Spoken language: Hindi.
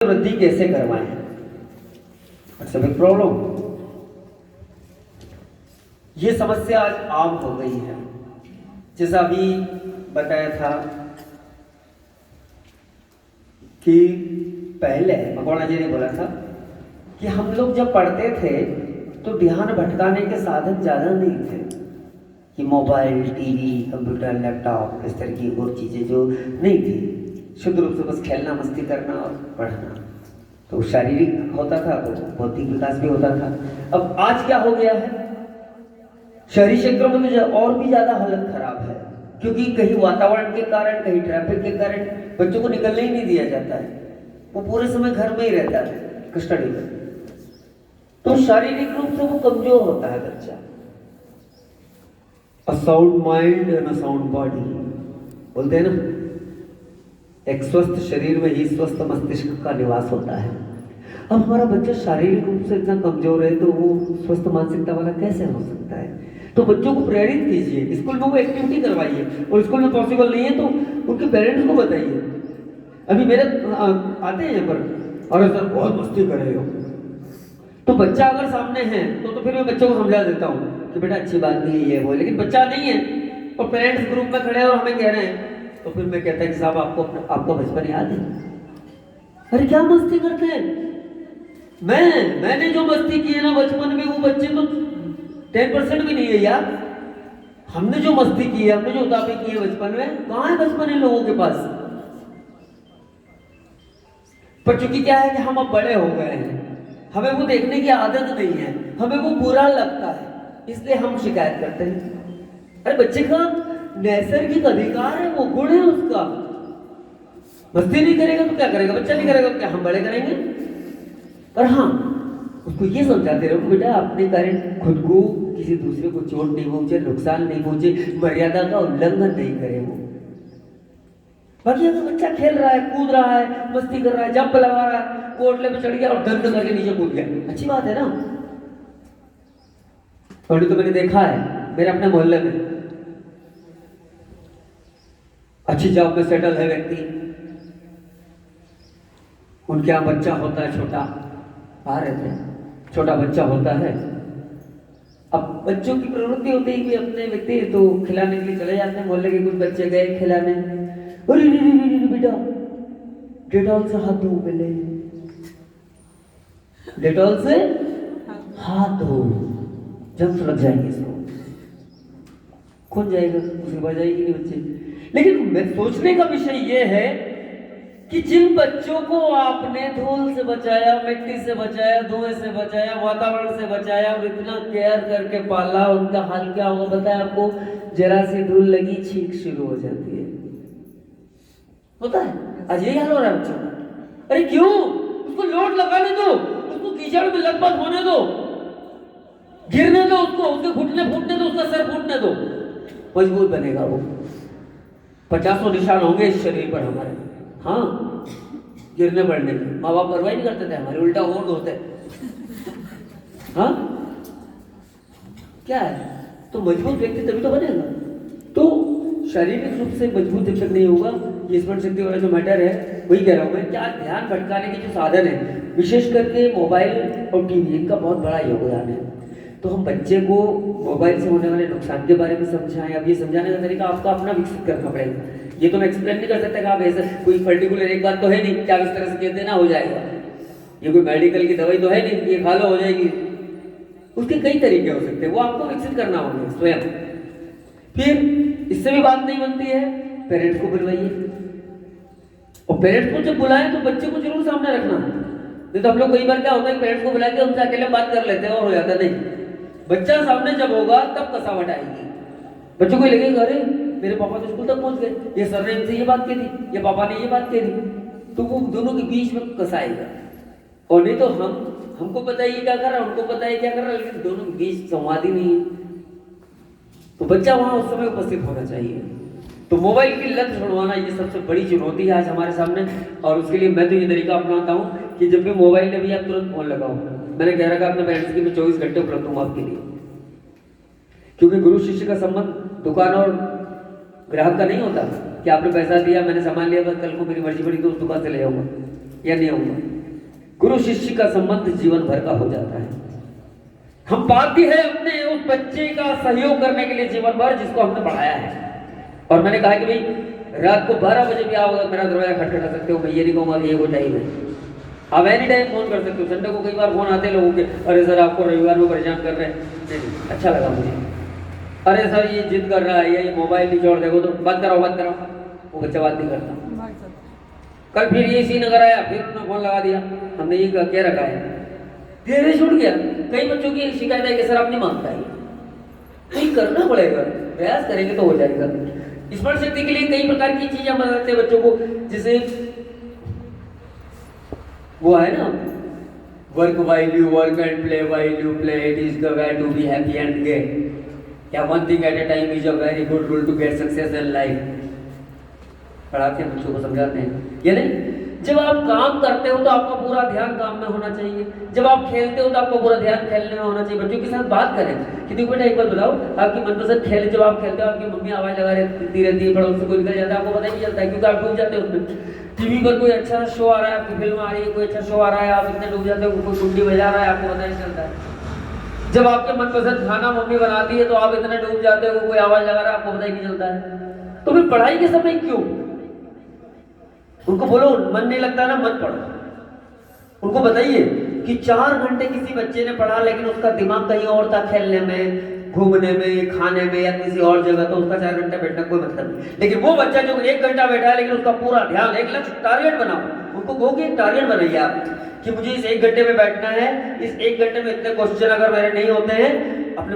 वृद्धि कैसे करवाएं? सब एक प्रॉब्लम। ये समस्या आज आम हो गई है। जैसा अभी बताया था कि पहले मकवाना जी ने बोला था कि हम लोग जब पढ़ते थे तो ध्यान भटकाने के साधन ज़्यादा नहीं थे कि मोबाइल, टीवी, कंप्यूटर, लैपटॉप, इस तरह की और चीज़ें जो नहीं थी। शुद्ध रूप से बस खेलना, मस्ती करना और पढ़ना। तो शारीरिक होता था तो बौद्धिक विकास भी होता था। अब आज क्या हो गया है, शहरी क्षेत्रों में तो और भी ज़्यादा हालत खराब है, क्योंकि कहीं वातावरण के कारण, कहीं ट्रैफिक के कारण बच्चों को निकलने ही नहीं दिया जाता है। वो पूरे समय घर में ही रहता है, कस्टडी में। तो शारीरिक रूप से वो कमजोर होता है बच्चा। A sound mind and a sound body बोलते हैं ना, एक स्वस्थ शरीर में ही स्वस्थ मस्तिष्क का निवास होता है। अब हमारा बच्चा शारीरिक रूप से इतना कमजोर है तो वो स्वस्थ मानसिकता वाला कैसे हो सकता है? तो बच्चों को प्रेरित कीजिए, स्कूल में वो एक्टिविटी करवाइए, और स्कूल में पॉसिबल नहीं है तो उनके पेरेंट्स को बताइए। अभी मेरे आते हैं यहाँ पर, और सर बहुत मस्ती कर रहे हो, तो बच्चा अगर सामने है तो फिर मैं बच्चों को समझा देता हूँ कि बेटा अच्छी बात नहीं है वो, लेकिन बच्चा नहीं है और पेरेंट्स ग्रुप में खड़े हैं और हमें कह रहे हैं, तो फिर मैं कहता है कि साहब आपको बचपन याद है? अरे क्या मस्ती करते हैं? मैंने जो मस्ती की है ना बचपन में, वो बच्चे तो 10% भी नहीं है यार। हमने जो मस्ती की है, हमने जो उतापी की है बचपन में, कहाँ है बचपन इन लोगों के पास? पर चूंकि क्या है कि हम अब बड़े हो गए हैं, हमें वो देखने की आदत नहीं है, हमें वो बुरा लगता है, इसलिए हम शिकायत करते हैं। अरे बच्चे का नैसर्गिक अधिकार है, वो गुण है उसका। मस्ती नहीं करेगा तो क्या करेगा? बच्चा नहीं करेगा तो क्या हम बड़े करेंगे? पर हाँ, उसको ये समझाते रहो कि बेटा अपने कारण खुद को, किसी दूसरे को चोट नहीं पहुंचे, नुकसान नहीं पहुंचे, मर्यादा का उल्लंघन नहीं करे वो। बाकी अगर बच्चा खेल रहा है, कूद रहा है, मस्ती कर रहा है, जंप लगा रहा है, कोटले पे चढ़ गया और दर्द करके नीचे कूद गया, अच्छी बात है ना। और तो मैंने देखा है मेरे अपने मोहल्ले में, अच्छी जॉब में सेटल है व्यक्ति, उनके यहाँ बच्चा होता है छोटा, आ रहे थे, छोटा बच्चा होता है। अब बच्चों की प्रवृत्ति होती है कि अपने व्यक्ति तो खिलाने के लिए चले जाते हैं, मोहल्ले के कुछ बच्चे गए खिलाने, अरे बेटा डेटॉल से हाथ धो, पहले डेटॉल से हाथ धो, जंग लग जाएंगे इसको, कौन जाएगा, उसके बाद जाएगी नहीं बच्चे। लेकिन सोचने का विषय ये है कि जिन बच्चों को आपने धूल से बचाया, मिट्टी से बचाया, धुएं से बचाया, वातावरण से बचाया और इतना केयर करके पाला, उनका हाल क्या होगा बताया आपको? जरा सी धूल लगी छींक शुरू हो जाती है, होता है। आज यही हाल हो रहा है बच्चों का। अरे क्यों? उसको लोड लगाने दो, उसको कीचड़ में लथपथ होने दो, गिरने दो उसको, उसके घुटने फूटने दो, उसका सर फूटने दो, मजबूत बनेगा वो। 50 निशान होंगे इस शरीर पर हमारे, हाँ, गिरने पड़ने के। माँ बाप परवाह नहीं करते थे हमारे, उल्टा ओढ़ होते। हाँ क्या है? तो मजबूत व्यक्ति तभी तो बनेगा। तो शारीरिक रूप से मजबूत जब तक नहीं होगा, ये स्मरण शक्ति वाला जो मैटर है, वही कह रहा हूँ मैं। क्या ध्यान भटकाने के जो साधन है, विशेष करके मोबाइल और टीवी, इनका बहुत बड़ा योगदान है। तो हम बच्चे को मोबाइल से होने वाले नुकसान के बारे में समझाएं। अब ये समझाने का तरीका आपका अपना विकसित करना पड़ेगा। ये तो मैं एक्सप्लेन नहीं कर सकता कि आप ऐसे कोई पर्टिकुलर एक बात तो है नहीं कि आप इस तरह से कह देना हो जाएगा। ये कोई मेडिकल की दवाई तो है नहीं कि ये खा लो हो जाएगी। उसके कई तरीके हो सकते हैं, वो आपको विकसित करना होगा स्वयं। फिर इससे भी बात नहीं बनती है, पेरेंट्स को बुलवाइए, और पेरेंट्स को जब बुलाएं तो बच्चे को जरूर सामने रखना। नहीं तो हम लोग कई बार क्या होता है, पेरेंट्स को बुला के उनसे अकेले बात कर लेते हैं और हो जाता नहीं। बच्चा सामने जब होगा तब कसावट आएगी, बच्चों को लगेगा अरे मेरे पापा तो स्कूल तक पहुंच गए, ये सर ने इनसे ये बात कह दी, ये पापा ने ये बात कह दी, तो वो दोनों के बीच में कसाएगा। और नहीं तो हमको पता है ये क्या कर रहा है, उनको पता है क्या कर रहा है, लेकिन दोनों के बीच संवाद ही नहीं है। तो बच्चा वहां उस समय उपस्थित होना चाहिए। तो मोबाइल की लत छुड़वाना ये सबसे बड़ी चुनौती है आज हमारे सामने। और उसके लिए मैं तो ये तरीका अपनाता हूँ कि जब भी मोबाइल में भी आप तुरंत फोन लगाओ। मैंने कह रखा अपने पेरेंट्स की मैं 24 घंटे उपलब्ध हूँ आपके लिए, क्योंकि गुरु शिष्य का संबंध दुकान और ग्राहक का नहीं होता कि आपने पैसा दिया, मैंने सामान लिया, बस कल को मेरी मर्जी पड़ी तो उस दुकान से ले आऊंगा। या नहीं होगा? गुरु शिष्य का संबंध जीवन भर का हो जाता है। हम बाध्य है अपने उस बच्चे का सहयोग करने के लिए जीवन भर, जिसको हमने पढ़ाया है। और मैंने कहा कि भाई रात को 12 बजे भी आओगे, मेरा दरवाजा खटखटा सकते हो, मैं ये नहीं कहूँगा कि ये वो टाइम है, आप एनी टाइम फोन कर सकते हो। संडे को कई बार फोन आते हैं लोगों के, अरे सर आपको रविवार में परेशान कर रहे हैं, नहीं अच्छा लगा मुझे, अरे सर ये जिद कर रहा है, ये मोबाइल नहीं छोड़ देगा तो बंद कराओ बंद कराओ, वो बच्चा बात नहीं करता। कल फिर ये सीन अगर आया, फिर उन्होंने फोन लगा दिया, हमने ये क्या रखा है, धीरे छूट गया। कई बच्चों की शिकायत है कि सर आप नहीं मांगता है, कहीं करना पड़ेगा, प्रयास करेंगे तो हो जाएगा। स्मरण शक्ति के लिए कई प्रकार की चीजें हम बताते हैं बच्चों को, जैसे वो है ना, work while you work and play while you play, it is the way to be happy and gay, या one thing at a time is a very good rule to get success in life. पढ़ाते हैं बच्चों को, समझाते हैं। ये नहीं, जब आप काम करते हो तो आपका पूरा ध्यान काम में होना चाहिए, जब आप खेलते हो तो आपका पूरा ध्यान खेलने में होना चाहिए। बच्चों के साथ बात करें कि देखो बेटा एक बार बताओ, आपकी मनपसंद खेल, जब आप खेलते हो आपकी मम्मी आवाज लगा रहती रहती है, पड़ोस से कोई निकल जाता है, आपको पता ही नहीं चलता है, क्योंकि आप डूब जाते हो उसमें। टीवी पर कोई अच्छा शो आ रहा है, आपकी फिल्म आ रही है, कोई अच्छा शो आ रहा है, आप इतने डूब जाते हो, कोई कुंडी बजा रहा है, आपको पता नहीं चलता है। जब आपके मनपसंद खाना मम्मी बनाती है तो आप इतने डूब जाते हो, कोई आवाज लगा रहा है, आपको पता ही नहीं चलता है। तो फिर पढ़ाई के समय क्यों? उनको बोलो मन नहीं लगता ना, मत पढ़ो। उनको बताइए कि 4 घंटे किसी बच्चे ने पढ़ा, लेकिन उसका दिमाग कहीं और था, खेलने में, घूमने में, खाने में या किसी और जगह, तो उसका 4 घंटे बैठना कोई मतलब नहीं। लेकिन वो बच्चा जो 1 घंटा बैठा है, लेकिन उसका पूरा ध्यान, एक लक्ष्य टारगेट बनाओ। उनको कहो कि एक टारगेट बनाइए आप कि मुझे इस 1 घंटे में बैठना है, इस 1 घंटे में इतने क्वेश्चन अगर मेरे नहीं होते हैं, अपने